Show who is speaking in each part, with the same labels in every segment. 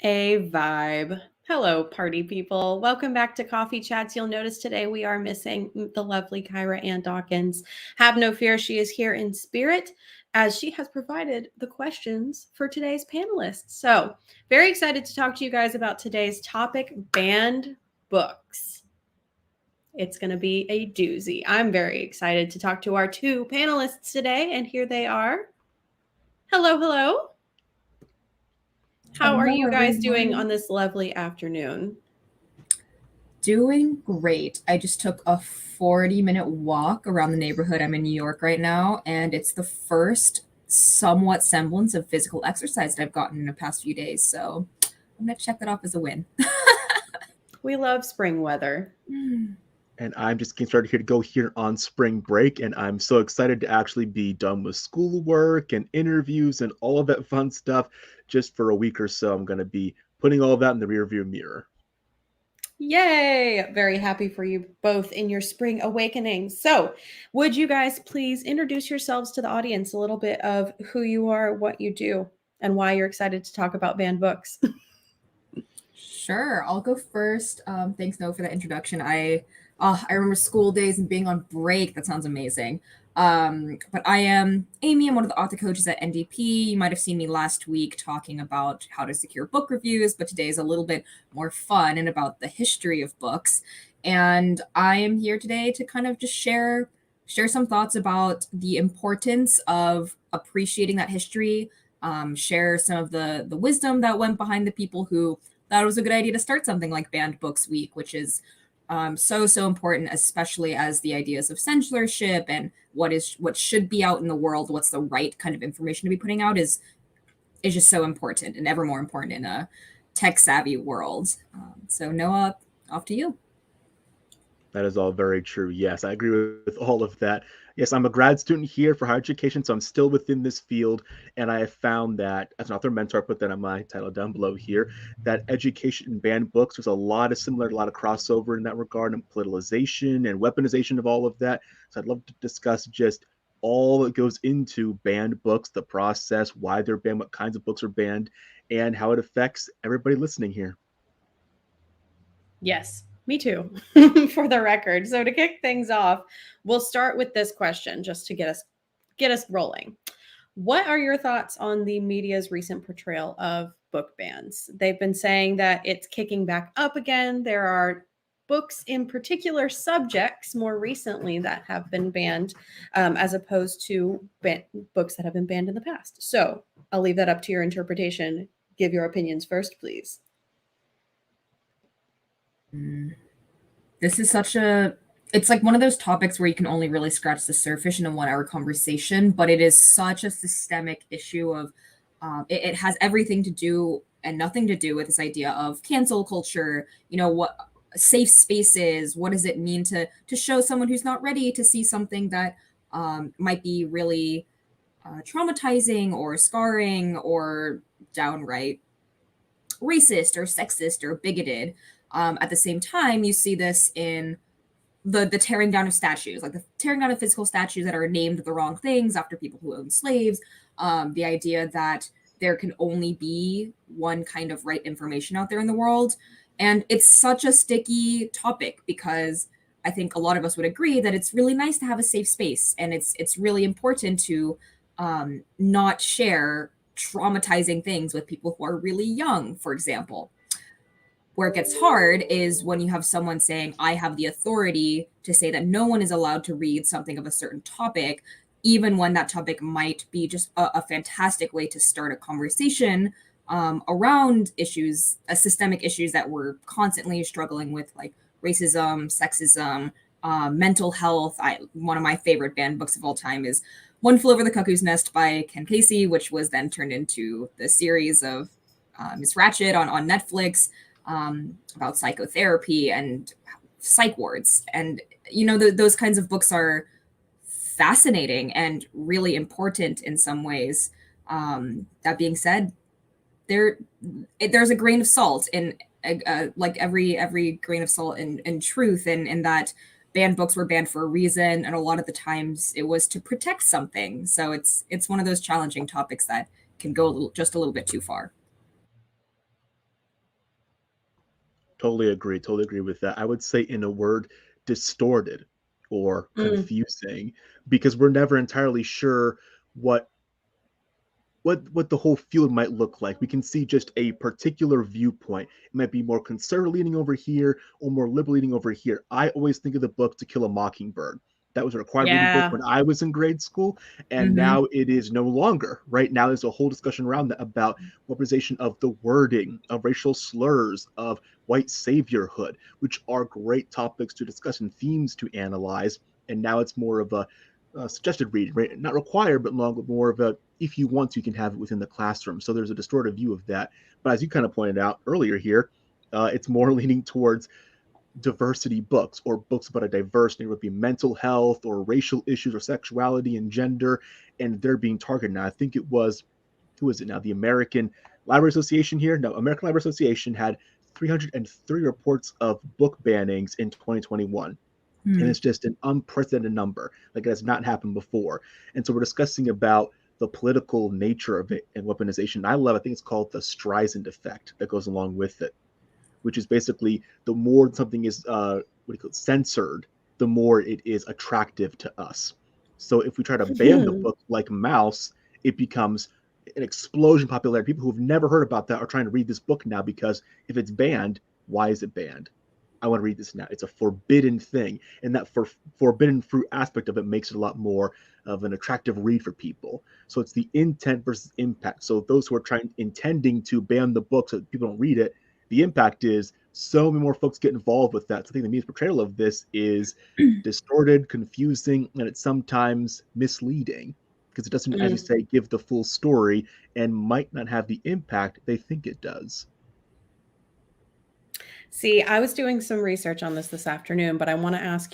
Speaker 1: A vibe. Hello, party people. Welcome back to Coffee Chats. You'll notice today we are missing the lovely Kyra Ann Dawkins. Have no fear, she is here in spirit as she has provided the questions for today's panelists. So, very excited to talk to you guys about today's topic, banned books. It's going to be a doozy. I'm very excited to talk to our two panelists today, and here they are. Hello, hello. How are you guys doing on this lovely afternoon?
Speaker 2: Doing great. I just took a 40-minute walk around the neighborhood. I'm in New York right now, and it's the first somewhat semblance of physical exercise that I've gotten in the past few days. So I'm going to check that off as a win.
Speaker 1: We love spring weather.
Speaker 3: And I'm just getting started here to go here on spring break. And I'm so excited to actually be done with schoolwork and interviews and all of that fun stuff just for a week or so. I'm going to be putting all of that in the rearview mirror.
Speaker 1: Yay! Very happy for you both in your spring awakening. So would you guys please introduce yourselves to the audience, a little bit of who you are, what you do, and why you're excited to talk about banned books?
Speaker 2: Sure. I'll go first. Thanks, Noah, for that introduction. I remember school days and being on break. That sounds amazing. But I am Amy. I'm one of the author coaches at NDP. You might have seen me last week talking about how to secure book reviews, but today is a little bit more fun and about the history of books. And I am here today to kind of just share some thoughts about the importance of appreciating that history, share some of the wisdom that went behind the people who thought it was a good idea to start something like Banned Books Week, which is so important, especially as the ideas of censorship and what should be out in the world, what's the right kind of information to be putting out is just so important and ever more important in a tech savvy world. So Noah, off to you.
Speaker 3: That is all very true. Yes, I agree with all of that. Yes, I'm a grad student here for higher education, so I'm still within this field. And I have found that as an author mentor, I put that on my title down below here, that education and banned books, there's a lot of crossover in that regard, and politicalization and weaponization of all of that. So I'd love to discuss just all that goes into banned books, the process, why they're banned, what kinds of books are banned, and how it affects everybody listening here.
Speaker 1: Yes. Me too, for the record. So to kick things off, we'll start with this question just to get us rolling. What are your thoughts on the media's recent portrayal of book bans? They've been saying that it's kicking back up again. There are books in particular subjects more recently that have been banned, as opposed to books that have been banned in the past. So I'll leave that up to your interpretation. Give your opinions first, please.
Speaker 2: This is it's like one of those topics where you can only really scratch the surface in a 1-hour conversation, but it is such a systemic issue of, it has everything to do and nothing to do with this idea of cancel culture, what safe spaces, what does it mean to show someone who's not ready to see something that might be really traumatizing or scarring or downright racist or sexist or bigoted. At the same time, you see this in the tearing down of statues, like the tearing down of physical statues that are named the wrong things after people who own slaves. The idea that there can only be one kind of right information out there in the world. And it's such a sticky topic because I think a lot of us would agree that it's really nice to have a safe space. And it's really important to not share traumatizing things with people who are really young, for example. Where it gets hard is when you have someone saying, I have the authority to say that no one is allowed to read something of a certain topic, even when that topic might be just a fantastic way to start a conversation around issues, systemic issues that we're constantly struggling with, like racism, sexism, mental health. One of my favorite banned books of all time is One Flew Over the Cuckoo's Nest by Ken Casey, which was then turned into the series of Miss Ratched on Netflix, about psychotherapy and psych wards. And, those kinds of books are fascinating and really important in some ways. That being said, there's a grain of salt in like every grain of salt in truth, and in that banned books were banned for a reason, and a lot of the times it was to protect something. So it's one of those challenging topics that can go just a little bit too far.
Speaker 3: Totally agree with that. I would say, in a word, distorted or confusing, because we're never entirely sure what the whole field might look like. We can see just a particular viewpoint. It might be more conservative leaning over here or more liberal leaning over here. I always think of the book To Kill a Mockingbird. That was a required reading book when I was in grade school, and now it is no longer. Right now, there's a whole discussion around that about weaponization of the wording, of racial slurs, of white saviorhood, which are great topics to discuss and themes to analyze. And now it's more of a suggested reading, right? Not required, but more of a, if you want to, you can have it within the classroom. So there's a distorted view of that. But as you kind of pointed out earlier here, it's more leaning towards diversity books, or books about a diverse, it would be mental health or racial issues or sexuality and gender, and they're being targeted now. I think it was, who is it now? The American Library Association here? No, American Library Association had 303 reports of book bannings in 2021. And it's just an unprecedented number. Like, it has not happened before. And so we're discussing about the political nature of it and weaponization. I think it's called the Streisand effect that goes along with it, which is basically the more something is censored, the more it is attractive to us. So if we try to ban the book like Mouse, it becomes an explosion of popularity. People who've never heard about that are trying to read this book now, because if it's banned, why is it banned? I want to read this now. It's a forbidden thing. And that forbidden fruit aspect of it makes it a lot more of an attractive read for people. So it's the intent versus impact. So those who are intending to ban the book so that people don't read it, the impact is so many more folks get involved with that. So I think the media's portrayal of this is distorted, confusing, and it's sometimes misleading, because it doesn't, as you say, give the full story, and might not have the impact they think it does.
Speaker 1: See, I was doing some research on this afternoon, but I want to ask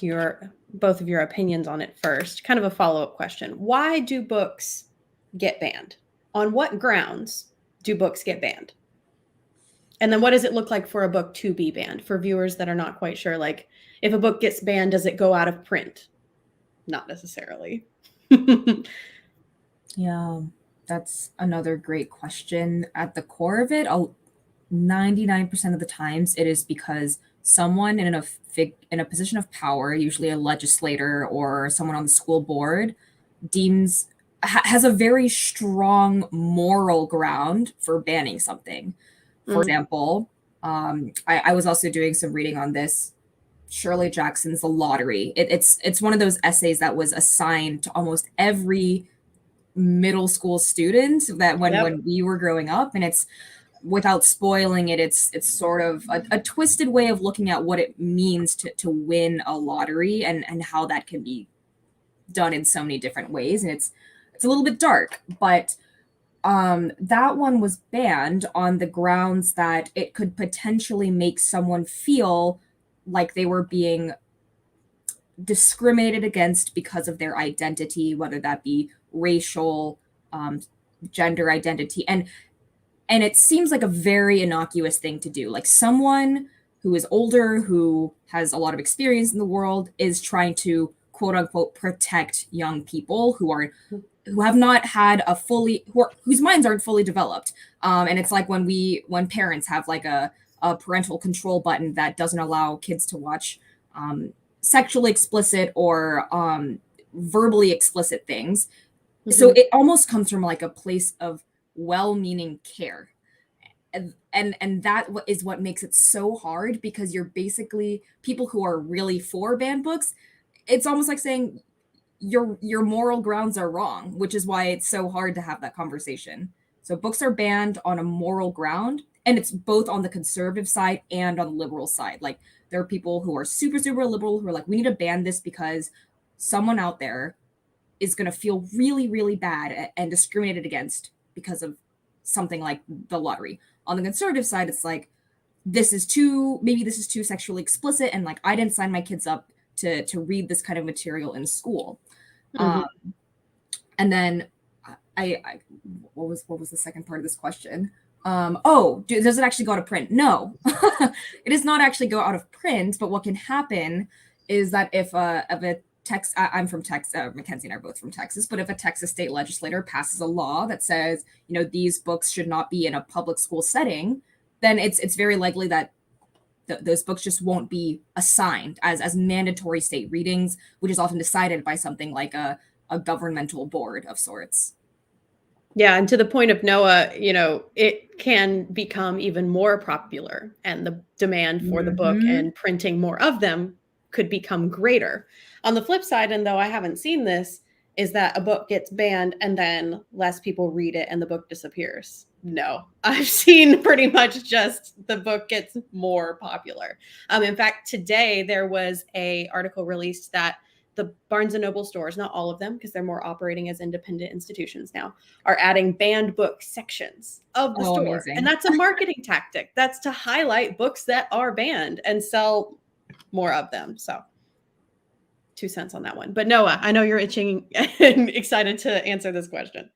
Speaker 1: both of your opinions on it first. Kind of a follow-up question. Why do books get banned? On what grounds do books get banned? And then what does it look like for a book to be banned? For viewers that are not quite sure, like, if a book gets banned, does it go out of print? Not necessarily.
Speaker 2: Yeah, that's another great question. At the core of it, 99% of the times it is because someone in a position of power, usually a legislator or someone on the school board, has a very strong moral ground for banning something. For example, I was also doing some reading on this. Shirley Jackson's The Lottery. It's one of those essays that was assigned to almost every middle school student that when we were growing up, and it's, without spoiling it, it's sort of a twisted way of looking at what it means to win a lottery, and how that can be done in so many different ways. And it's a little bit dark, but that one was banned on the grounds that it could potentially make someone feel like they were being discriminated against because of their identity, whether that be racial, gender identity. And it seems like a very innocuous thing to do. Like, someone who is older, who has a lot of experience in the world, is trying to, quote unquote, protect young people who have not had whose minds aren't fully developed. And it's like when parents have like a parental control button that doesn't allow kids to watch sexually explicit or verbally explicit things. So it almost comes from like a place of well-meaning care. And that is what makes it so hard, because you're basically, people who are really for banned books, it's almost like saying your moral grounds are wrong, which is why it's so hard to have that conversation. So books are banned on a moral ground, and it's both on the conservative side and on the liberal side. Like, there are people who are super, super liberal who are like, we need to ban this because someone out there is going to feel really, really bad and discriminated against because of something like the lottery. On the conservative side, it's like, maybe this is too sexually explicit, and like I didn't sign my kids up to read this kind of material in school. And then what was the second part of this question? Does it actually go out of print? No, it does not actually go out of print. But what can happen is that if a Texas, I'm from Texas, Mackenzie and I are both from Texas, but if a Texas state legislator passes a law that says, these books should not be in a public school setting, then it's very likely that those books just won't be assigned as mandatory state readings, which is often decided by something like a governmental board of sorts.
Speaker 1: Yeah, and to the point of Noah, it can become even more popular, and the demand for the book and printing more of them could become greater. On the flip side, and though I haven't seen this, is that a book gets banned and then less people read it and the book disappears. No, I've seen pretty much just the book gets more popular. In fact, today there was an article released that the Barnes & Noble stores, not all of them, because they're more operating as independent institutions now, are adding banned book sections of the store.
Speaker 2: Amazing.
Speaker 1: And that's a marketing tactic. That's to highlight books that are banned and sell more of them. So 2 cents on that one. But Noah, I know you're itching and excited to answer this question.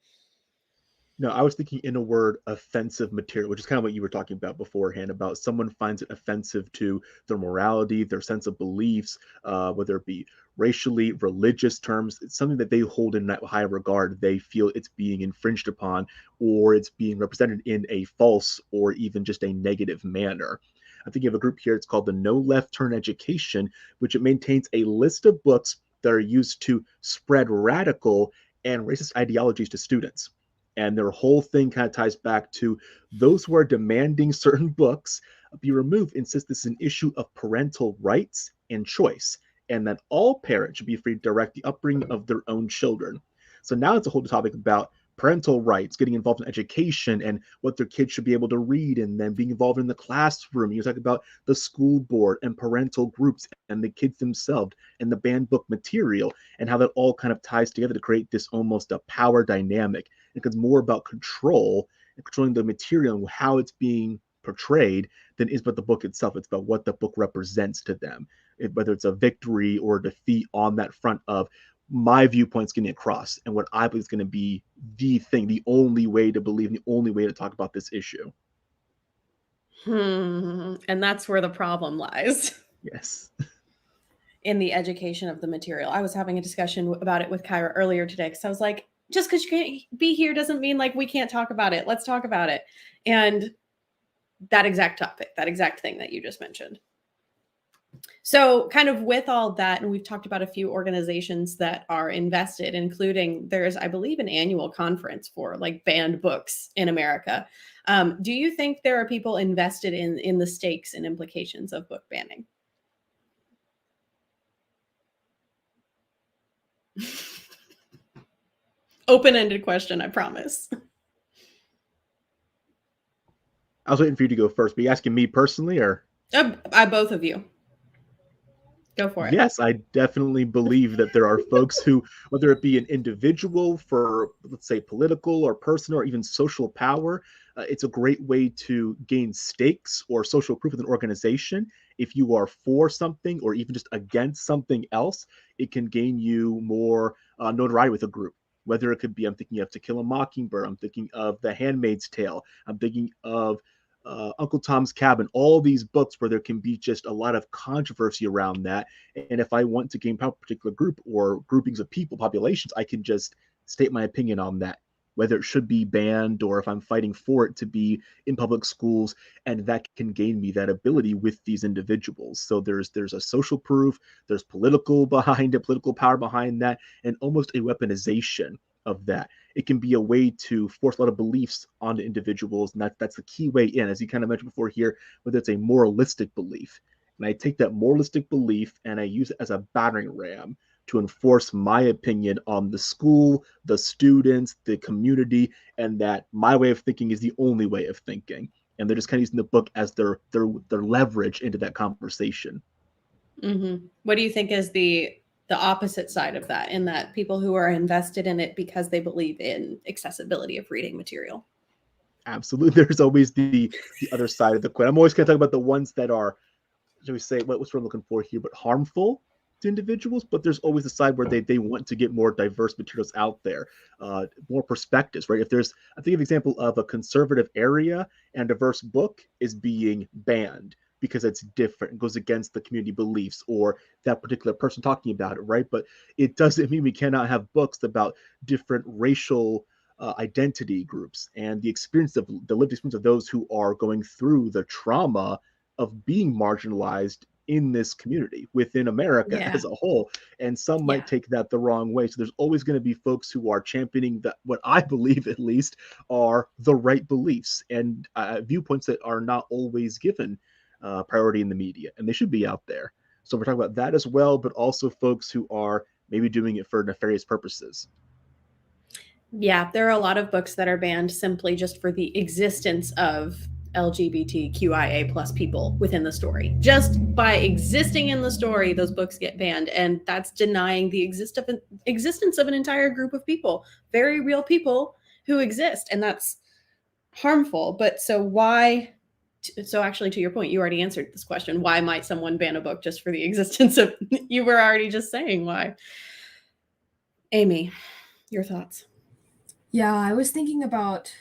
Speaker 3: No, I was thinking in a word, offensive material, which is kind of what you were talking about beforehand, about someone finds it offensive to their morality, their sense of beliefs, whether it be racially, religious terms. It's something that they hold in that high regard. They feel it's being infringed upon, or it's being represented in a false or even just a negative manner. I'm thinking of a group here. It's called the No Left Turn Education, which it maintains a list of books that are used to spread radical and racist ideologies to students. And their whole thing kind of ties back to those who are demanding certain books be removed, insist this is an issue of parental rights and choice, and that all parents should be free to direct the upbringing of their own children. So now it's a whole topic about parental rights, getting involved in education and what their kids should be able to read, and then being involved in the classroom. You talk about the school board and parental groups and the kids themselves and the banned book material, and how that all kind of ties together to create this almost a power dynamic. It's more about control and controlling the material and how it's being portrayed than is about the book itself. It's about what the book represents to them, whether it's a victory or a defeat on that front of my viewpoints getting across and what I believe is going to be the thing, the only way to believe, the only way to talk about this issue.
Speaker 1: And that's where the problem lies.
Speaker 3: Yes.
Speaker 1: In the education of the material. I was having a discussion about it with Kyra earlier today, because I was like, just because you can't be here doesn't mean like we can't talk about it. Let's talk about it. And that exact topic, that exact thing that you just mentioned. So kind of with all that, and we've talked about a few organizations that are invested, including there's, I believe, an annual conference for like banned books in America. Do you think there are people invested in the stakes and implications of book banning? Open-ended question, I promise.
Speaker 3: I was waiting for you to go first. But you asking me personally, or?
Speaker 1: Both of you. Go for it.
Speaker 3: Yes, I definitely believe that there are folks who, whether it be an individual for, let's say, political or personal or even social power, it's a great way to gain stakes or social proof with an organization. If you are for something or even just against something else, it can gain you more notoriety with a group. Whether it could be, I'm thinking of To Kill a Mockingbird, I'm thinking of The Handmaid's Tale, I'm thinking of Uncle Tom's Cabin, all these books where there can be just a lot of controversy around that. And if I want to gain power a particular group or groupings of people, populations, I can just state my opinion on that, whether it should be banned or if I'm fighting for it to be in public schools. And that can gain me that ability with these individuals. So there's a social proof, there's political behind it, political power behind that, and almost a weaponization of that. It can be a way to force a lot of beliefs onto individuals, and that's the key way in, as you kind of mentioned before here, whether it's a moralistic belief. And I take that moralistic belief and I use it as a battering ram to enforce my opinion on the school, the students, the community, and that my way of thinking is the only way of thinking. And they're just kind of using the book as their leverage into that conversation.
Speaker 1: Mm-hmm. What do you think is the the opposite side of that, in that people who are invested in it because they believe in accessibility of reading material.
Speaker 3: Absolutely. There's always the other side of the coin. I'm always going to talk about the ones that are, shall we say, what's what I'm looking for here, but harmful to individuals. But there's always the side where they want to get more diverse materials out there, more perspectives, right? If there's, I think of an example of a conservative area and a diverse book is being banned because it's different and goes against the community beliefs or that particular person talking about it, right? But it doesn't mean we cannot have books about different racial identity groups and the experience of the lived experience of those who are going through the trauma of being marginalized in this community within America as a whole. And some might take that the wrong way. So there's always going to be folks who are championing that, what I believe at least, are the right beliefs and viewpoints that are not always given priority in the media, and they should be out there. So we're talking about that as well, but also folks who are maybe doing it for nefarious purposes.
Speaker 1: Yeah, there are a lot of books that are banned simply just for the existence of LGBTQIA plus people within the story. Just by existing in the story, those books get banned, and that's denying the existence of an entire group of people, very real people who exist, and that's harmful. But so why? So actually, to your point, you already answered this question. Why might someone ban a book just for the existence of? You were already just saying why. Amy, your thoughts?
Speaker 2: Yeah, I was thinking about,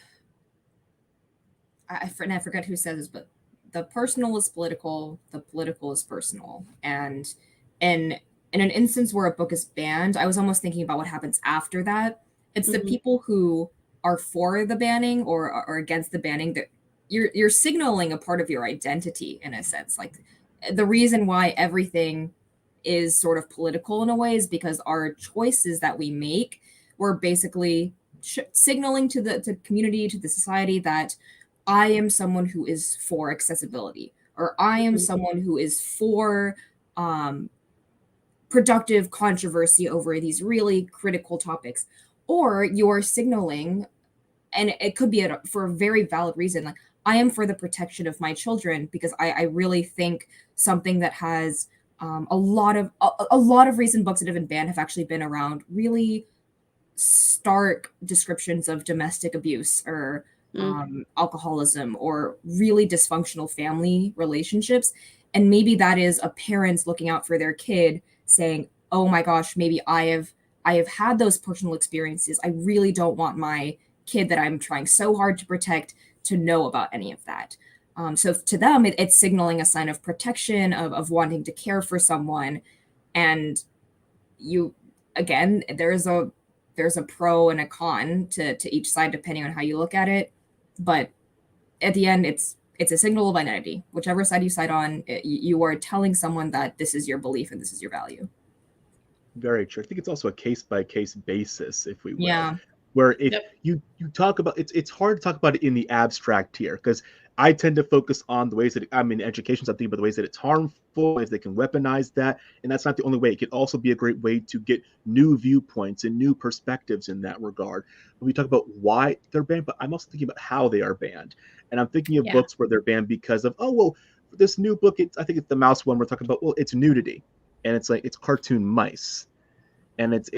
Speaker 2: I forget who says this, but the personal is political, the political is personal. And in an instance where a book is banned, I was almost thinking about what happens after that. It's the people who are for the banning or against the banning, that you're signaling a part of your identity in a sense. Like, the reason why everything is sort of political in a way is because our choices that we make, we're basically signaling to the community, to the society, that I am someone who is for accessibility, or I am someone who is for productive controversy over these really critical topics. Or you're signaling, and it could be for a very valid reason, like, I am for the protection of my children because I really think something that has a lot of recent books that have been banned have actually been around really stark descriptions of domestic abuse or alcoholism or really dysfunctional family relationships. And maybe that is a parent looking out for their kid saying, oh my gosh, maybe I have had those personal experiences. I really don't want my kid that I'm trying so hard to protect to know about any of that. So to them, it's signaling a sign of protection, of wanting to care for someone. And you, again, there's a pro and a con to each side depending on how you look at it. But at the end, it's a signal of identity. Whichever side you side on, you are telling someone that this is your belief and this is your value.
Speaker 3: Very true. I think it's also a case-by-case basis, if we will.
Speaker 2: Yeah.
Speaker 3: Where if you talk about it's hard to talk about it in the abstract here, because I tend to focus on the ways that I'm in education, so I think about the ways that it's harmful, ways they can weaponize that, and that's not the only way. It could also be a great way to get new viewpoints and new perspectives in that regard. When we talk about why they're banned, but I'm also thinking about how they are banned, and I'm thinking of books where they're banned because of, oh well, this new book, I think it's the mouse one we're talking about. Well, it's nudity, and it's like it's cartoon mice. And it's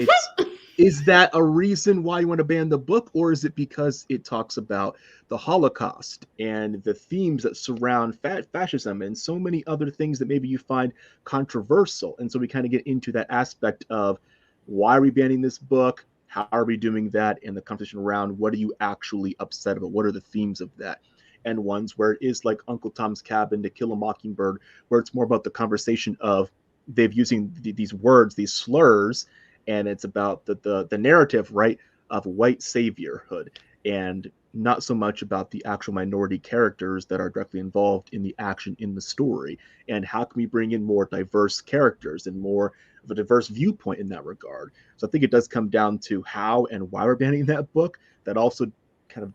Speaker 3: is that a reason why you want to ban the book, or is it because it talks about the Holocaust and the themes that surround fascism and so many other things that maybe you find controversial? And so we kind of get into that aspect of why are we banning this book? How are we doing that? And the conversation around what are you actually upset about? What are the themes of that? And ones where it is like Uncle Tom's Cabin, To Kill a Mockingbird, where it's more about the conversation of they've using these words, these slurs, and it's about the narrative, right, of white saviorhood, and not so much about the actual minority characters that are directly involved in the action in the story. And how can we bring in more diverse characters and more of a diverse viewpoint in that regard? So I think it does come down to how and why we're banning that book. That also kind of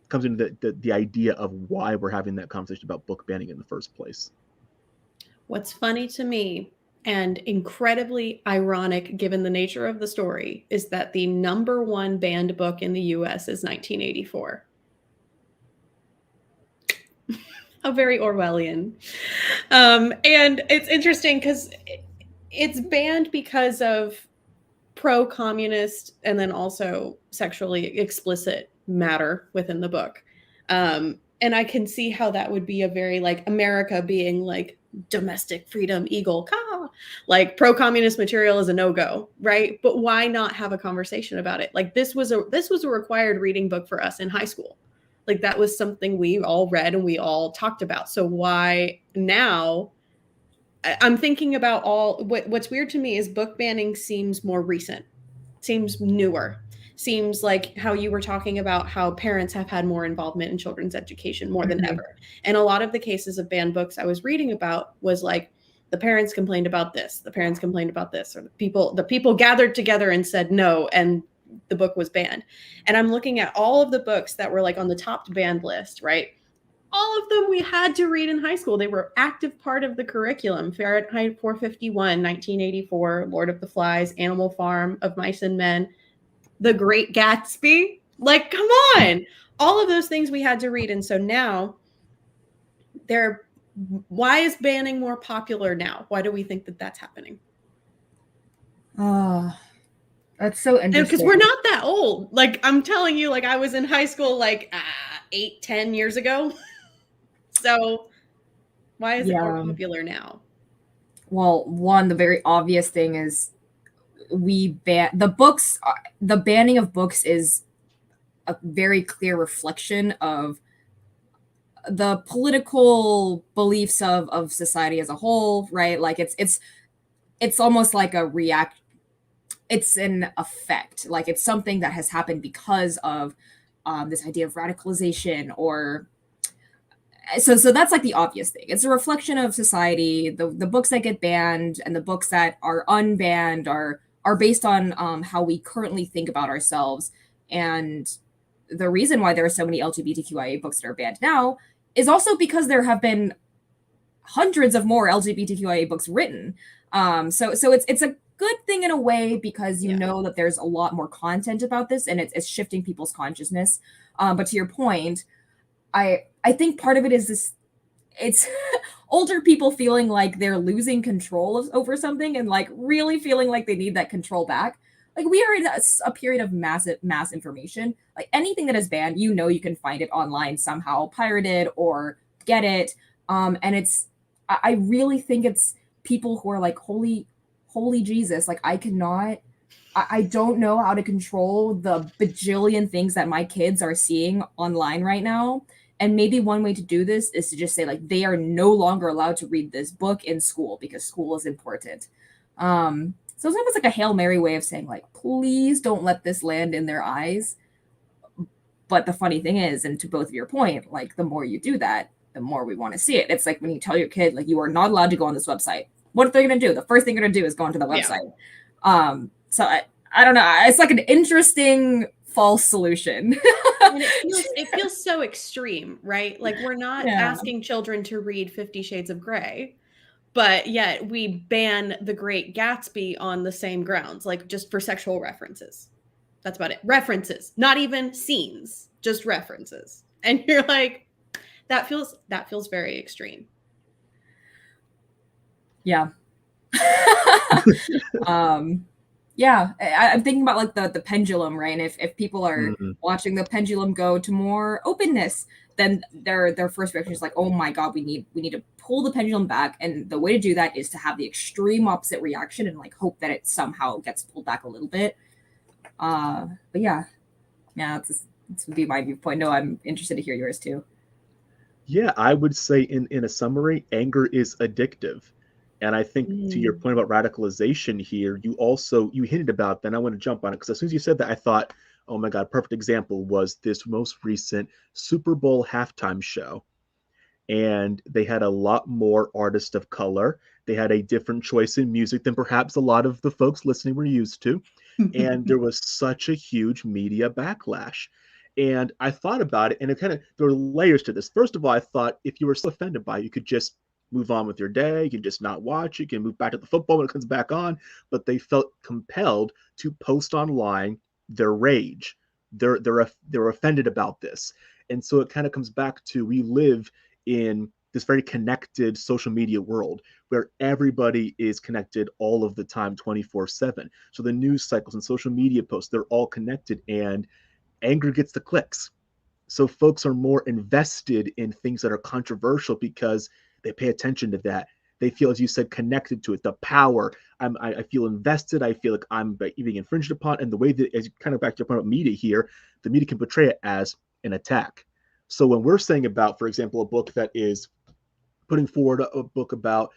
Speaker 3: comes into the idea of why we're having that conversation about book banning in the first place.
Speaker 1: What's funny to me, and incredibly ironic given the nature of the story, is that the #1 banned book in the US is 1984. How very Orwellian. And it's interesting because it's banned because of pro-communist and then also sexually explicit matter within the book. And I can see how that would be a very like America being like domestic freedom eagle, like pro-communist material is a no-go, right? But why not have a conversation about it? Like this was a required reading book for us in high school. Like that was something we all read and we all talked about. So why now? I'm thinking about what's weird to me is book banning seems more recent, seems newer, seems like how you were talking about how parents have had more involvement in children's education more than ever. And a lot of the cases of banned books I was reading about was like the parents complained about this, the parents complained about this, or the people gathered together and said no, and the book was banned. And I'm looking at all of the books that were like on the top banned list, right? All of them we had to read in high school. They were active part of the curriculum. Fahrenheit 451, 1984, Lord of the Flies, Animal Farm, Of Mice and Men, The Great Gatsby. Like, come on. All of those things we had to read. And so now why is banning more popular now? Why do we think that that's happening?
Speaker 2: That's so interesting.
Speaker 1: Because we're not that old. Like, I'm telling you, like I was in high school like 8-10 years ago. So why is it more popular now?
Speaker 2: Well, one, the very obvious thing is the banning of books is a very clear reflection of the political beliefs of society as a whole, right? Like it's almost like it's an effect. Like it's something that has happened because of this idea of radicalization or so that's like the obvious thing. It's a reflection of society. The books that get banned and the books that are unbanned are based on how we currently think about ourselves. And the reason why there are so many LGBTQIA books that are banned now is also because there have been hundreds of more LGBTQIA books written. So it's a good thing in a way because you know that there's a lot more content about this and it's shifting people's consciousness. But to your point, I think part of it is this, it's older people feeling like they're losing control over something and like really feeling like they need that control back. Like we are in a period of mass information. Like anything that is banned, you can find it online somehow, pirated or get it. And I really think it's people who are like, holy Jesus, like I don't know how to control the bajillion things that my kids are seeing online right now. And maybe one way to do this is to just say like they are no longer allowed to read this book in school because school is important. So it's almost like a Hail Mary way of saying like, please don't let this land in their eyes. But the funny thing is, and to both of your point, like the more you do that, the more we want to see it. It's like when you tell your kid, like you are not allowed to go on this website. What are they going to do? The first thing they're going to do is go onto the website. So I don't know. It's like an interesting false solution.
Speaker 1: And it feels so extreme, right? Like we're not asking children to read 50 Shades of Grey, but yet we ban The Great Gatsby on the same grounds, like just for sexual references. That's about it. References, not even scenes, just references. And you're like, that feels very extreme.
Speaker 2: Yeah. Yeah, I'm thinking about like the pendulum, right? And if people are watching the pendulum go to more openness, then their first reaction is like, oh my God, we need to pull the pendulum back. And the way to do that is to have the extreme opposite reaction and like hope that it somehow gets pulled back a little bit. But yeah, this would be my viewpoint. No, I'm interested to hear yours too.
Speaker 3: Yeah, I would say in a summary, anger is addictive. And I think to your point about radicalization here, you hinted about that. And I want to jump on it because as soon as you said that, I thought, oh my God, perfect example was this most recent Super Bowl halftime show. And they had a lot more artists of color. They had a different choice in music than perhaps a lot of the folks listening were used to. And there was such a huge media backlash. And I thought about it, and there were layers to this. First of all, I thought if you were so offended by it, you could just move on with your day. You can just not watch. You can move back to the football when it comes back on. But they felt compelled to post online their rage. They're offended about this. And so it kind of comes back to we live in this very connected social media world where everybody is connected all of the time, 24/7. So the news cycles and social media posts, they're all connected, and anger gets the clicks. So folks are more invested in things that are controversial because they pay attention to that. They feel, as you said, connected to it. The power. I feel invested. I feel like I'm being infringed upon. And the way that, as you kind of back to your point about media here, the media can portray it as an attack. So when we're saying about, for example, a book that is putting forward a book about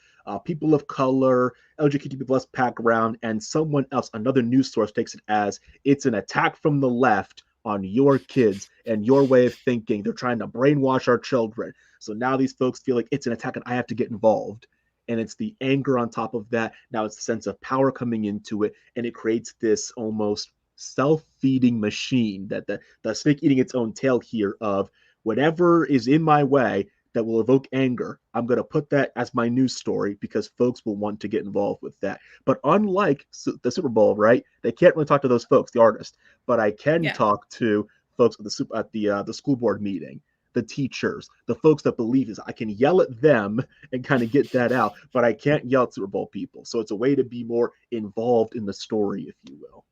Speaker 3: people of color, LGBTQ plus background, and someone else, another news source, takes it as it's an attack from the left on your kids and your way of thinking. They're trying to brainwash our children. So now these folks feel like it's an attack and I have to get involved. And it's the anger on top of that. Now it's the sense of power coming into it. And it creates this almost self-feeding machine that the snake eating its own tail here of whatever is in my way that will evoke anger, I'm going to put that as my news story because folks will want to get involved with that. But unlike the Super Bowl, right? They can't really talk to those folks, the artists, but I can talk to folks at the school board meeting, the teachers, the folks that believe this. I can yell at them and kind of get that out, but I can't yell at Super Bowl people. So it's a way to be more involved in the story, if you will.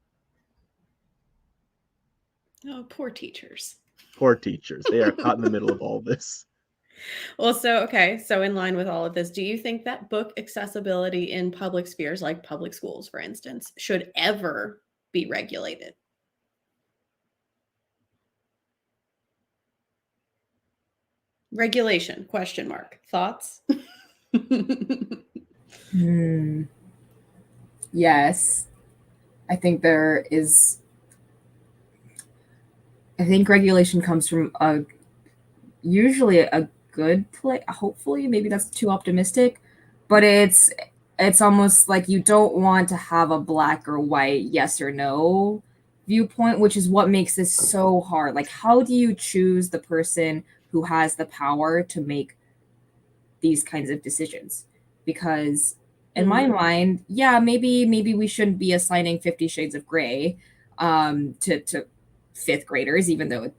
Speaker 1: Oh, poor teachers.
Speaker 3: Poor teachers. They are caught in the middle of all this.
Speaker 1: Well, so in line with all of this, do you think that book accessibility in public spheres, like public schools, for instance, should ever be regulated? Regulation, ? Thoughts?
Speaker 2: Yes. I think regulation comes from usually a good place. Hopefully, maybe that's too optimistic, but it's almost like you don't want to have a black or white, yes or no viewpoint, which is what makes this so hard. Like, how do you choose the person who has the power to make these kinds of decisions? Because in my mind, maybe we shouldn't be assigning 50 Shades of Grey to fifth graders, even though it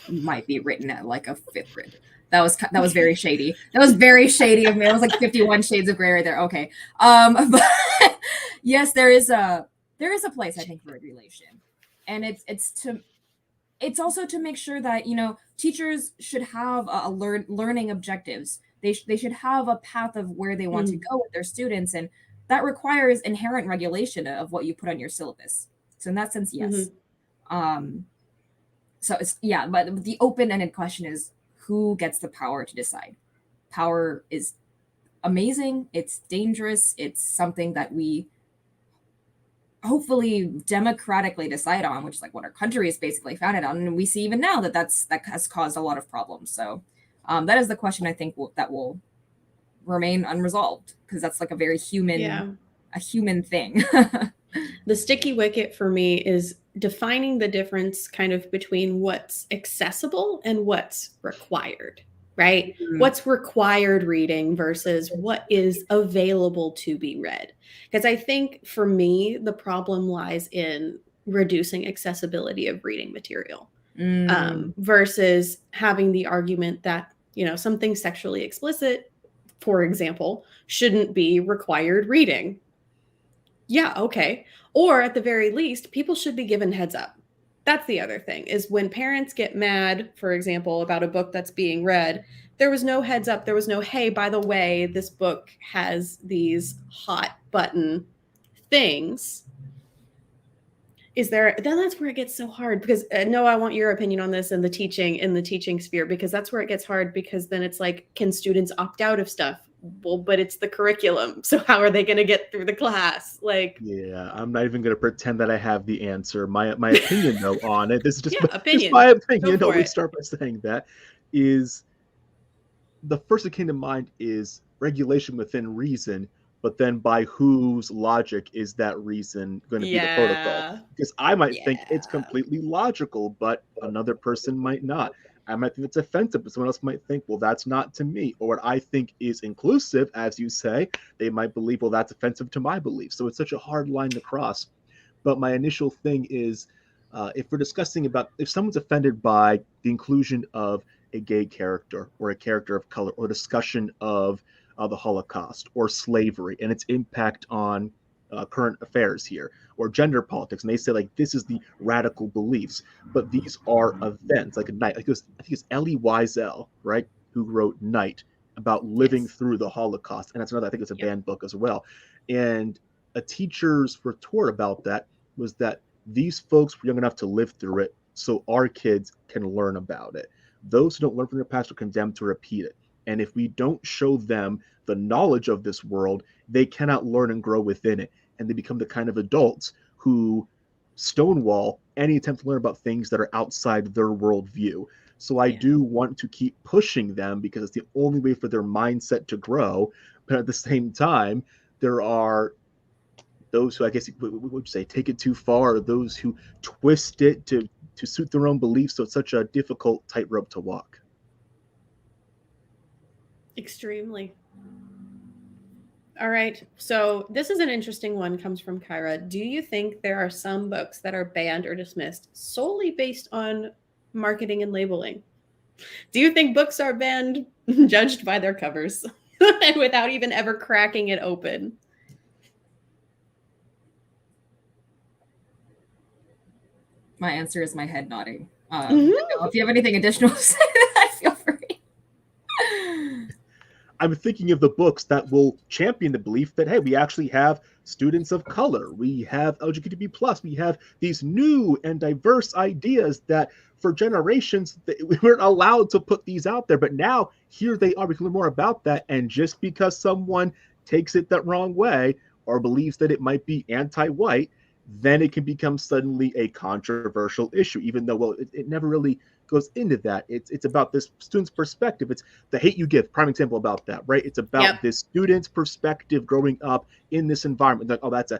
Speaker 2: might be written at like a fifth grade. That was very shady. That was very shady of me. It was like 51 Shades of Grey right there. Okay. But yes, there is a place, I think, for regulation. And it's also to make sure that, teachers should have learning objectives. They should have a path of where they want to go with their students, and that requires inherent regulation of what you put on your syllabus. So in that sense, yes. So it's but the open-ended question is, who gets the power to decide? Power is amazing. It's dangerous. It's something that we hopefully democratically decide on, which is like what our country is basically founded on. And we see even now that has caused a lot of problems. So that is the question I think that will remain unresolved, because that's like a very human thing.
Speaker 1: The sticky wicket for me is defining the difference kind of between what's accessible and what's required, right? What's required reading versus what is available to be read. Because I think for me, the problem lies in reducing accessibility of reading material versus having the argument that, something sexually explicit, for example, shouldn't be required reading. Yeah, okay. Or at the very least, people should be given heads up. That's the other thing, is when parents get mad, for example, about a book that's being read, there was no heads up. There was no, hey, by the way, this book has these hot button things. Then that's where it gets so hard, because Noah, I want your opinion on this in the teaching sphere, because that's where it gets hard, because then it's like, can students opt out of stuff? Well, but it's the curriculum. So how are they going to get through the class? Like,
Speaker 3: yeah, I'm not even going to pretend that I have the answer. My opinion, though, on it, this is just
Speaker 1: opinion.
Speaker 3: My opinion.
Speaker 1: Go for
Speaker 3: We
Speaker 1: it.
Speaker 3: start by saying that is the first that came to mind is regulation within reason, but then by whose logic is that reason going to be the protocol? Because I might think it's completely logical, but another person might not. I might think it's offensive, but someone else might think, well, that's not to me. Or what I think is inclusive, as you say, they might believe, well, that's offensive to my beliefs. So it's such a hard line to cross. But my initial thing is, if we're discussing about if someone's offended by the inclusion of a gay character or a character of color or discussion of the Holocaust or slavery and its impact on current affairs here or gender politics, and they say like this is the radical beliefs, but these are events like a night. Like I think it's Elie Wiesel, right, who wrote Night about living through the Holocaust, and that's another. I think it's a banned book as well. And a teacher's retort about that was that these folks were young enough to live through it, so our kids can learn about it. Those who don't learn from their past are condemned to repeat it. And if we don't show them the knowledge of this world, they cannot learn and grow within it. And they become the kind of adults who stonewall any attempt to learn about things that are outside their worldview. So I do want to keep pushing them because it's the only way for their mindset to grow. But at the same time, there are those who, I guess, would you say, take it too far, those who twist it to suit their own beliefs. So it's such a difficult tightrope to walk.
Speaker 1: Extremely. All right. So this is an interesting one, comes from Kyra. Do you think there are some books that are banned or dismissed solely based on marketing and labeling? Do you think books are banned judged by their covers without even ever cracking it open?
Speaker 2: My answer is my head nodding. If you have anything additional to say, I feel free.
Speaker 3: I'm thinking of the books that will champion the belief that, hey, we actually have students of color, we have LGBTQ+, we have these new and diverse ideas that for generations we weren't allowed to put these out there, but now here they are. We can learn more about that, and just because someone takes it that wrong way or believes that it might be anti-white, then it can become suddenly a controversial issue, even though, well, it never really goes into that. It's about this student's perspective. It's The Hate You Give, prime example about that, right? It's about this student's perspective growing up in this environment. Like, oh, that's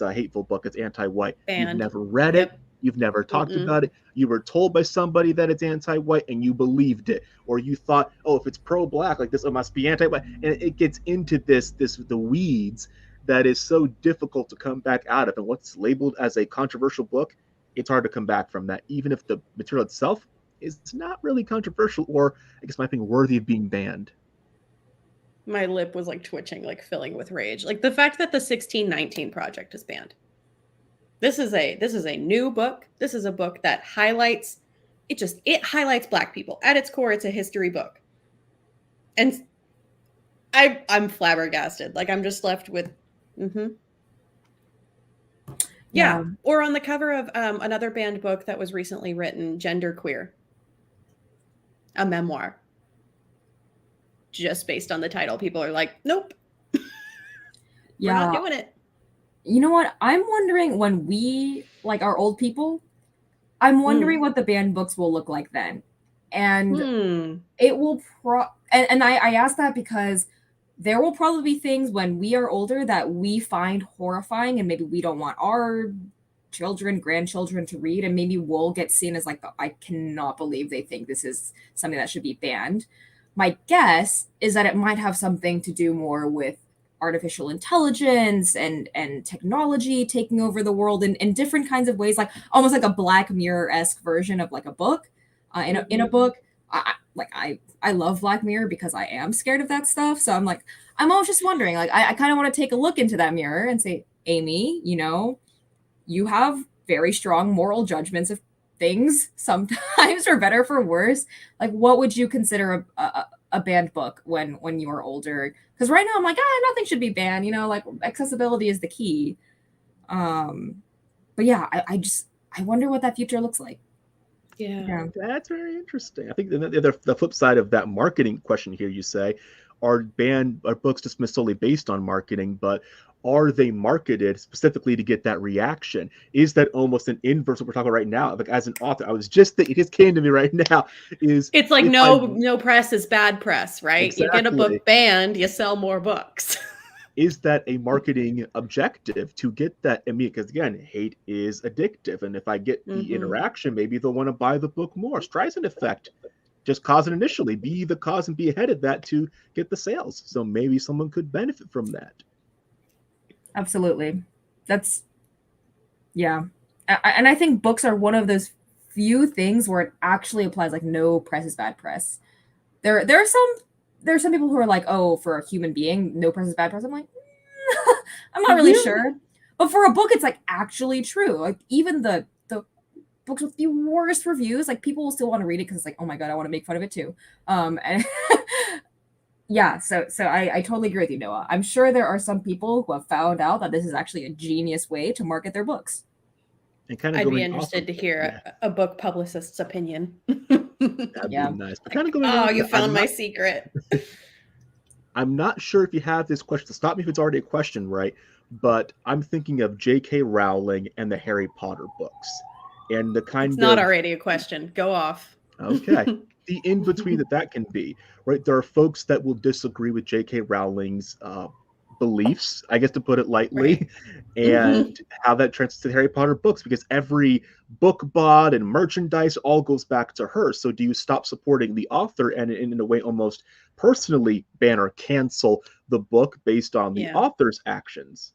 Speaker 3: a hateful book. It's anti-white. You've never read it. You've never talked about it. You were told by somebody that it's anti-white and you believed it. Or you thought, oh, if it's pro-black, like this, it must be anti-white. And it gets into the weeds that is so difficult to come back out of. And what's labeled as a controversial book, it's hard to come back from that, even if the material itself is not really controversial, or I guess my thing, worthy of being banned.
Speaker 1: My lip was like twitching, like filling with rage. Like the fact that the 1619 Project is banned. This is a new book. This is a book that highlights, it highlights Black people. At its core, it's a history book. And I'm flabbergasted. Like I'm just left with, Yeah. Or on the cover of another banned book that was recently written, Genderqueer, a memoir. Just based on the title, people are like, nope. We're not doing it.
Speaker 2: You know what? I'm wondering when we, like our old people, I'm wondering what the banned books will look like then. And it will and I ask that because there will probably be things when we are older that we find horrifying and maybe we don't want our children, grandchildren to read, and maybe we'll get seen as like, I cannot believe they think this is something that should be banned. My guess is that it might have something to do more with artificial intelligence and technology taking over the world in different kinds of ways, like almost like a Black Mirror-esque version of like a book. In a book, I love Black Mirror because I am scared of that stuff. So I'm always just wondering, like, I kind of want to take a look into that mirror and say, Amy, you have very strong moral judgments of things sometimes, for better or for worse. Like, what would you consider a banned book when you are older? Because right now I'm like, nothing should be banned. Like accessibility is the key. But yeah, I wonder what that future looks like.
Speaker 1: Yeah,
Speaker 3: that's very interesting. I think the flip side of that marketing question here, you say, are books dismissed solely based on marketing, but are they marketed specifically to get that reaction? Is that almost an inverse of what we're talking about right now? Like as an author, it just came to me right now.
Speaker 1: It's like no press is bad press, right?
Speaker 3: Exactly.
Speaker 1: You get a book banned, you sell more books.
Speaker 3: Is that a marketing objective to get that? I mean, because again, hate is addictive, and if I get the interaction, maybe they'll want to buy the book more. Streisand effect. Just cause it initially, be the cause and be ahead of that to get the sales. So maybe someone could benefit from that.
Speaker 2: Absolutely. And I think books are one of those few things where it actually applies, like no press is bad press. There are some people who are like, oh, for a human being, no press is bad press. I'm like, I'm not really sure. But for a book, it's like actually true. Like even the books with the worst reviews, like people will still want to read it because it's like, oh my god, I want to make fun of it too. And yeah, so I totally agree with you, Noah. I'm sure there are some people who have found out that this is actually a genius way to market their books.
Speaker 3: And kind of
Speaker 1: I'd be interested to hear a book publicist's opinion.
Speaker 3: That'd be nice. But kind of going
Speaker 1: oh, you found my secret.
Speaker 3: I'm not sure if you have this question. Stop me if it's already a question, right? But I'm thinking of J.K. Rowling and the Harry Potter books. And the kind
Speaker 1: it's not already a question. Go off.
Speaker 3: Okay. The in-between that can be, right? There are folks that will disagree with J.K. Rowling's beliefs, I guess to put it lightly,
Speaker 1: right.
Speaker 3: and how that translates to the Harry Potter books, because every book bought and merchandise all goes back to her. So do you stop supporting the author and in a way almost personally ban or cancel the book based on the author's actions?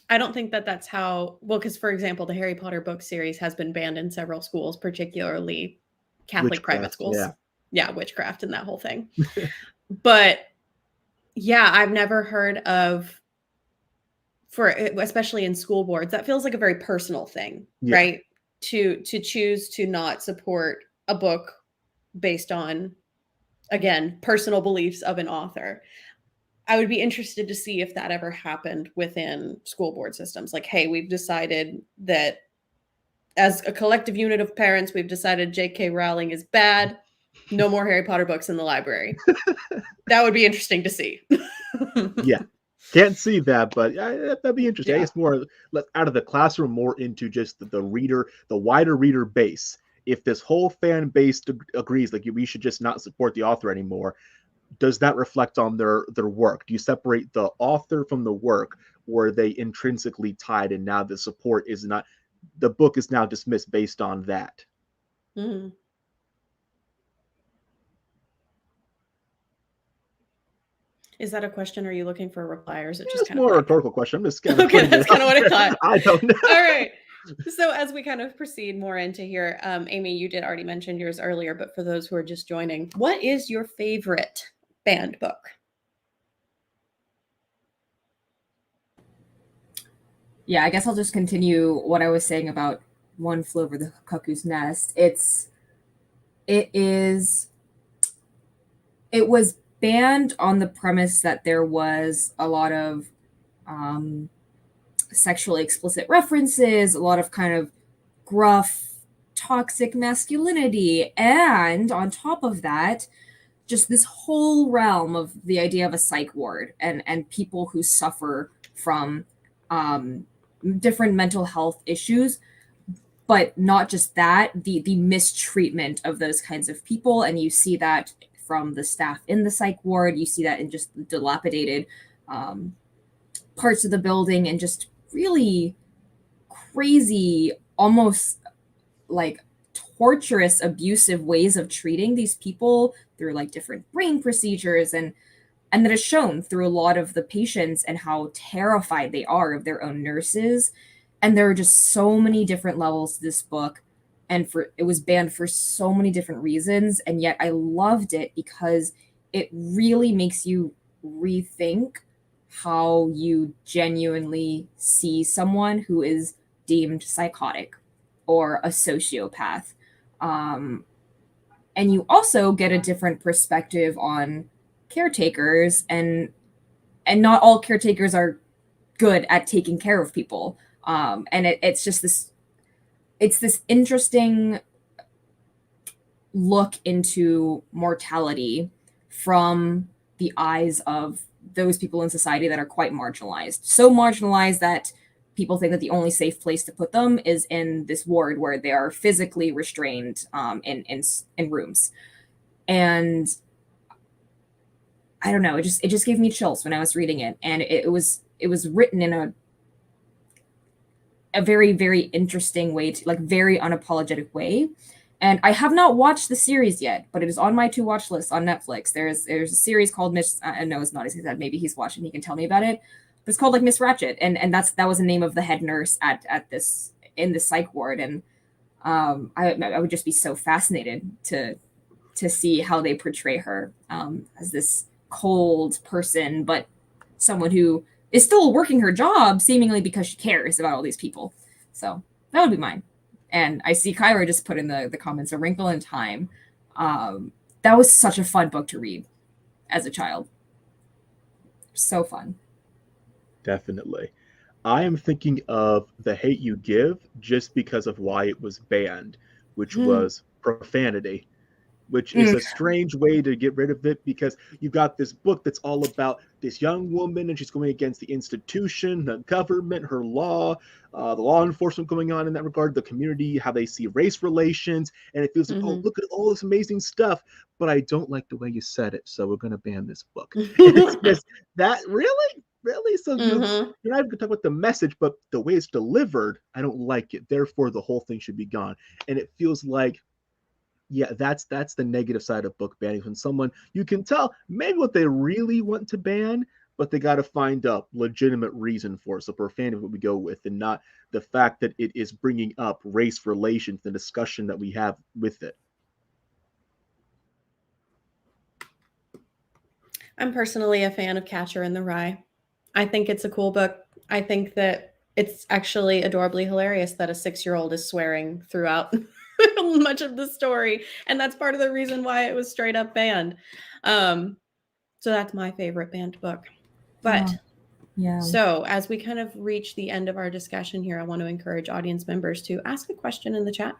Speaker 1: I don't think that's how, well, because for example, the Harry Potter book series has been banned in several schools, particularly Catholic private schools. Yeah, witchcraft and that whole thing. But yeah, I've never heard of, especially in school boards, that feels like a very personal thing, right? To choose to not support a book based on, again, personal beliefs of an author. I would be interested to see if that ever happened within school board systems. Like, hey, we've decided that as a collective unit of parents, we've decided J.K. Rowling is bad. No more Harry Potter books in the library. That would be interesting to see.
Speaker 3: Yeah. Can't see that, but that'd be interesting. I guess more out of the classroom, more into just the reader, the wider reader base. If this whole fan base agrees, like we should just not support the author anymore, does that reflect on their work? Do you separate the author from the work, or are they intrinsically tied and now the support is not, the book is now dismissed based on that?
Speaker 1: Mm-hmm. Is that a question? Or are you looking for a reply, or is it just kind
Speaker 3: more
Speaker 1: of
Speaker 3: a rhetorical question? I'm just
Speaker 1: okay, that's kind of what I thought.
Speaker 3: I don't know.
Speaker 1: All right. So as we kind of proceed more into here, Amy, you did already mention yours earlier, but for those who are just joining, what is your favorite banned book?
Speaker 2: Yeah, I guess I'll just continue what I was saying about One Flew Over the Cuckoo's Nest. It was banned on the premise that there was a lot of sexually explicit references, a lot of kind of gruff, toxic masculinity, and on top of that, just this whole realm of the idea of a psych ward and people who suffer from different mental health issues. But not just that, the mistreatment of those kinds of people. And you see that from the staff in the psych ward. You see that in just the dilapidated parts of the building, and just really crazy, almost like torturous, abusive ways of treating these people through like different brain procedures, and that is shown through a lot of the patients and how terrified they are of their own nurses. And there are just so many different levels to this book, and it was banned for so many different reasons, and yet I loved it because it really makes you rethink how you genuinely see someone who is deemed psychotic or a sociopath. And you also get a different perspective on caretakers, and not all caretakers are good at taking care of people. And it's just this interesting look into mortality from the eyes of those people in society that are quite marginalized. So marginalized that people think that the only safe place to put them is in this ward where they are physically restrained in rooms. And I don't know, it just gave me chills when I was reading it. And it was written in a very, very interesting way, to like very unapologetic way. And I have not watched the series yet, but it is on my to watch list on Netflix. There's a series called Miss. No, it's not. He said maybe he's watching. He can tell me about it. But it's called like Miss Ratchet, and that was the name of the head nurse at this in the psych ward, and I would just be so fascinated to see how they portray her as this cold person, but someone who is still working her job seemingly because she cares about all these people. So that would be mine. And I see Kyra just put in the comments, A Wrinkle in Time. That was such a fun book to read as a child. So fun.
Speaker 3: Definitely. I am thinking of The Hate You Give just because of why it was banned, which was profanity, which is a strange way to get rid of it, because you've got this book that's all about this young woman and she's going against the institution, the government, her law, the law enforcement going on in that regard, the community, how they see race relations. And it feels like, oh, look at all this amazing stuff, but I don't like the way you said it, so we're going to ban this book. And it's just that, really? So you're not even going to talk about the message, but the way it's delivered, I don't like it. Therefore, the whole thing should be gone. And it feels like, yeah, that's the negative side of book banning. When someone, you can tell maybe what they really want to ban, but they got to find a legitimate reason for it. So profanity is what we go with, and not the fact that it is bringing up race relations, the discussion that we have with it.
Speaker 1: I'm personally a fan of Catcher in the Rye. I think it's a cool book. I think that it's actually adorably hilarious that a 6-year-old is swearing throughout much of the story. And that's part of the reason why it was straight up banned. So that's my favorite banned book. But
Speaker 2: yeah.
Speaker 1: So as we kind of reach the end of our discussion here, I want to encourage audience members to ask a question in the chat.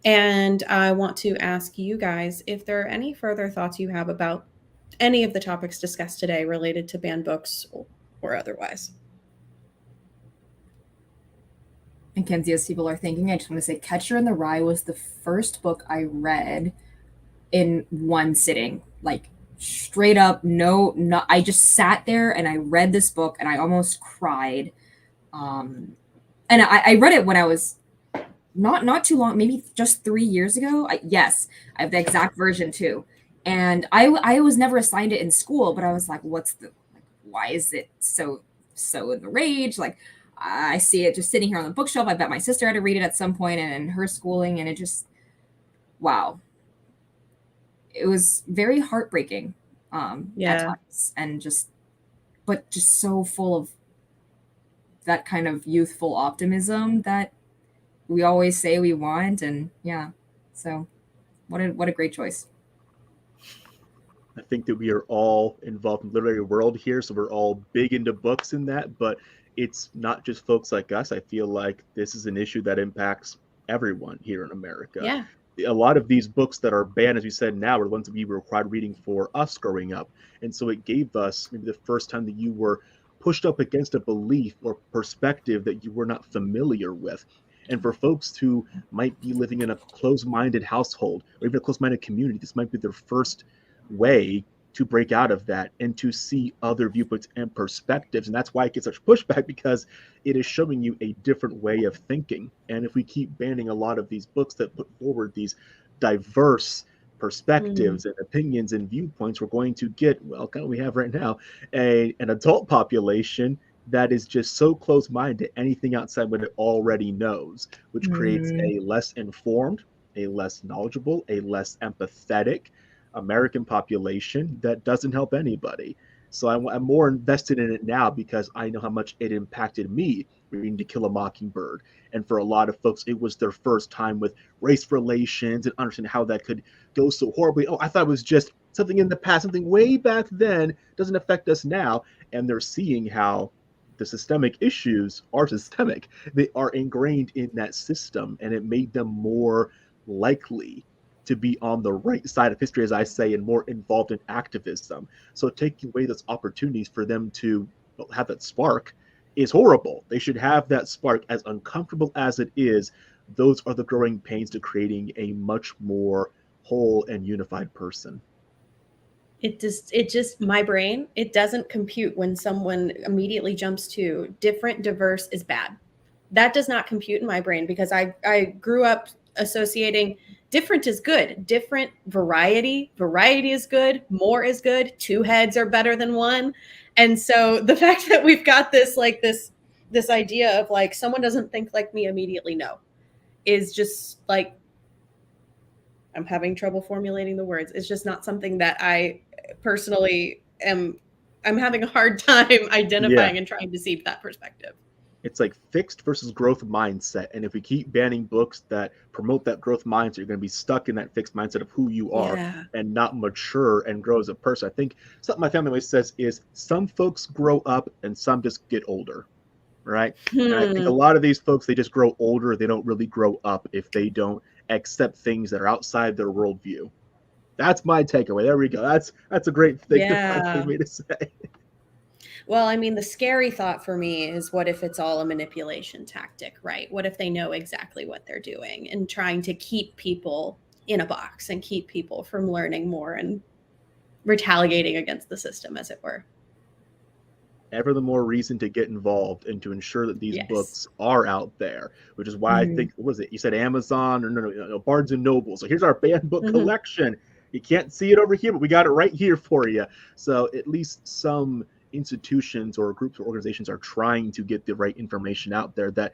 Speaker 1: And I want to ask you guys if there are any further thoughts you have about any of the topics discussed today related to banned books or otherwise.
Speaker 2: And Kenzie, as people are thinking, I just want to say Catcher in the Rye was the first book I read in one sitting. Like, straight up, I just sat there and I read this book and I almost cried. And I read it when I was not too long, maybe just 3 years ago. Yes, I have the exact version too. And I was never assigned it in school, but I was like, why is it so in the rage? Like, I see it just sitting here on the bookshelf. I bet my sister had to read it at some point and in her schooling, and it just, wow. It was very heartbreaking at times, and just so full of that kind of youthful optimism that we always say we want. And yeah, so what a great choice.
Speaker 3: I think that we are all involved in the literary world here, so we're all big into books in that, but it's not just folks like us. I feel like this is an issue that impacts everyone here in America.
Speaker 1: Yeah.
Speaker 3: A lot of these books that are banned, as we said now, are the ones that we were required reading for us growing up. And so it gave us maybe the first time that you were pushed up against a belief or perspective that you were not familiar with. And for folks who might be living in a closed-minded household or even a closed-minded community, this might be their first way to break out of that and to see other viewpoints and perspectives. And that's why it gets such pushback, because it is showing you a different way of thinking. And if we keep banning a lot of these books that put forward these diverse perspectives and opinions and viewpoints, we're going to get, well, kind of we have right now, an adult population that is just so close-minded to anything outside what it already knows, which creates a less informed, a less knowledgeable, a less empathetic American population that doesn't help anybody. So I'm more invested in it now because I know how much it impacted me reading To Kill a Mockingbird. And for a lot of folks, it was their first time with race relations and understanding how that could go so horribly. Oh, I thought it was just something in the past, something way back then, doesn't affect us now. And they're seeing how the systemic issues are systemic. They are ingrained in that system, and it made them more likely to be on the right side of history, as I say, and more involved in activism. So taking away those opportunities for them to have that spark is horrible. They should have that spark. As uncomfortable as it is, those are the growing pains to creating a much more whole and unified person.
Speaker 1: It just my brain, it doesn't compute when someone immediately jumps to different, diverse is bad. That does not compute in my brain, because I grew up associating different is good, different variety is good, more is good, two heads are better than one. And so the fact that we've got this this idea of like, someone doesn't think like me immediately, no, is just like, I'm having trouble formulating the words. It's just not something that I personally I'm having a hard time identifying and trying to see that perspective.
Speaker 3: It's like fixed versus growth mindset. And if we keep banning books that promote that growth mindset, you're going to be stuck in that fixed mindset of who you are and not mature and grow as a person. I think something my family always says is some folks grow up and some just get older, right? And I think a lot of these folks, they just grow older. They don't really grow up if they don't accept things that are outside their worldview. That's my takeaway. There we go. That's a great thing for me to say.
Speaker 1: Well, I mean, the scary thought for me is, what if it's all a manipulation tactic, right? What if they know exactly what they're doing and trying to keep people in a box and keep people from learning more and retaliating against the system, as it were?
Speaker 3: Ever the more reason to get involved and to ensure that these books are out there, which is why I think, what was it? You said Amazon or no, Barnes and Noble. So here's our banned book collection. You can't see it over here, but we got it right here for you. So at least some institutions or groups or organizations are trying to get the right information out there, that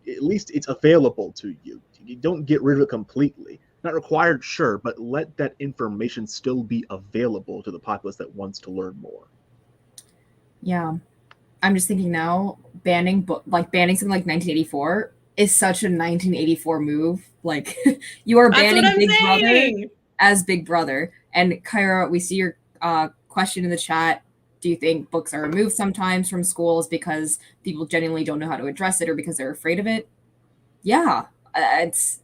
Speaker 3: at least it's available to you. You don't get rid of it completely. Not required, sure, but let that information still be available to the populace that wants to learn more.
Speaker 2: Yeah. I'm just thinking now, banning something like 1984 is such a 1984 move. Like, you are banning Big Brother as Big Brother. And Kyra, we see your question in the chat. Do you think books are removed sometimes from schools because people genuinely don't know how to address it or because they're afraid of it? Yeah, it's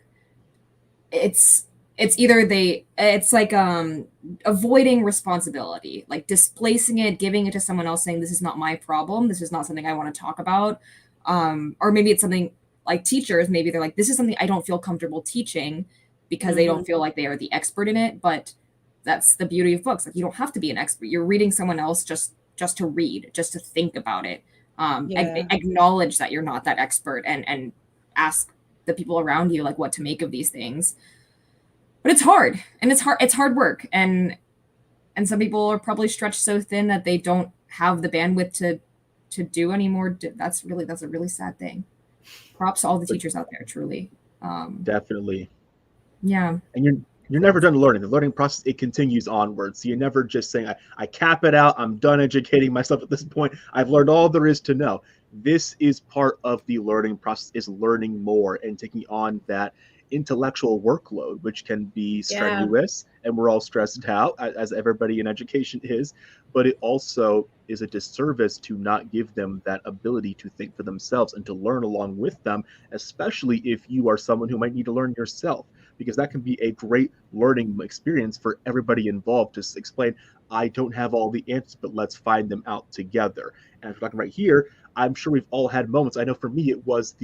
Speaker 2: either it's like avoiding responsibility, like displacing it, giving it to someone else, saying this is not my problem, this is not something I want to talk about, or maybe it's something like teachers, maybe they're like, this is something I don't feel comfortable teaching because they don't feel like they are the expert in it. But that's the beauty of books. Like, you don't have to be an expert. You're reading someone else just to read, just to think about it. Acknowledge that you're not that expert and ask the people around you like what to make of these things. But it's hard, and it's hard work, and some people are probably stretched so thin that they don't have the bandwidth to do anymore. That's a really sad thing. Props to all the teachers out there, truly.
Speaker 3: Definitely.
Speaker 2: Yeah.
Speaker 3: And you're never done learning. The learning process, it continues onwards. So you're never just saying, I cap it out. I'm done educating myself at this point. I've learned all there is to know. This is part of the learning process, is learning more and taking on that intellectual workload, which can be strenuous, and we're all stressed out, as everybody in education is. But it also is a disservice to not give them that ability to think for themselves and to learn along with them, especially if you are someone who might need to learn yourself, because that can be a great learning experience for everybody involved to explain, I don't have all the answers, but let's find them out together. And if we're talking right here, I'm sure we've all had moments. I know for me, it was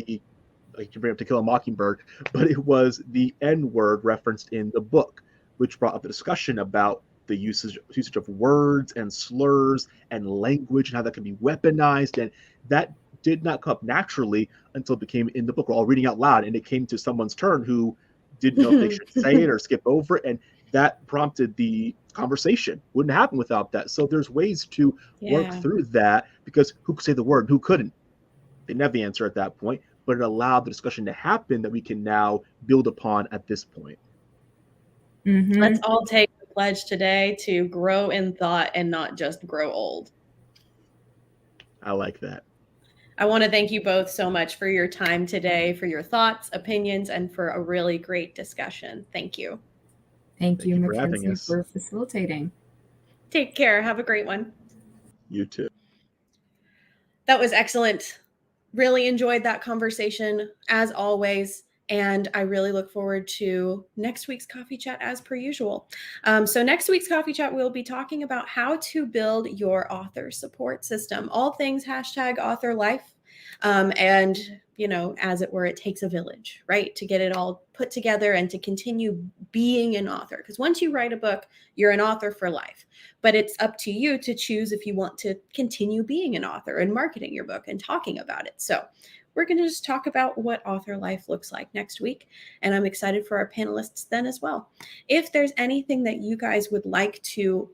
Speaker 3: I can bring up To Kill a Mockingbird, but it was the N-word referenced in the book, which brought up the discussion about the usage of words and slurs and language and how that can be weaponized. And that did not come up naturally until it became in the book. We're all reading out loud, and it came to someone's turn who didn't know if they should say it or skip over it. And that prompted the conversation. Wouldn't happen without that. So there's ways to work through that, because who could say the word and who couldn't? They didn't have the answer at that point, but it allowed the discussion to happen that we can now build upon at this point.
Speaker 1: Let's all take the pledge today to grow in thought and not just grow old.
Speaker 3: I like that.
Speaker 1: I want to thank you both so much for your time today, for your thoughts, opinions, and for a really great discussion. Thank you.
Speaker 2: Thank you, Mackenzie, for facilitating.
Speaker 1: Take care. Have a great one.
Speaker 3: You too.
Speaker 1: That was excellent. Really enjoyed that conversation, as always. And I really look forward to next week's coffee chat as per usual. So next week's coffee chat, we'll be talking about how to build your author support system, all things #author life. And, as it were, it takes a village, right, to get it all put together and to continue being an author. Because once you write a book, you're an author for life. But it's up to you to choose if you want to continue being an author and marketing your book and talking about it. So we're going to just talk about what author life looks like next week. And I'm excited for our panelists then as well. If there's anything that you guys would like to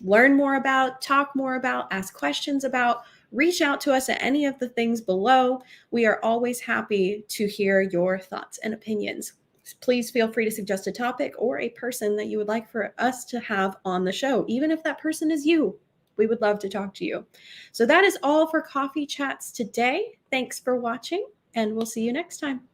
Speaker 1: learn more about, talk more about, ask questions about, reach out to us at any of the things below. We are always happy to hear your thoughts and opinions. Please feel free to suggest a topic or a person that you would like for us to have on the show, even if that person is you. We would love to talk to you. So that is all for Coffee Chats today. Thanks for watching, and we'll see you next time.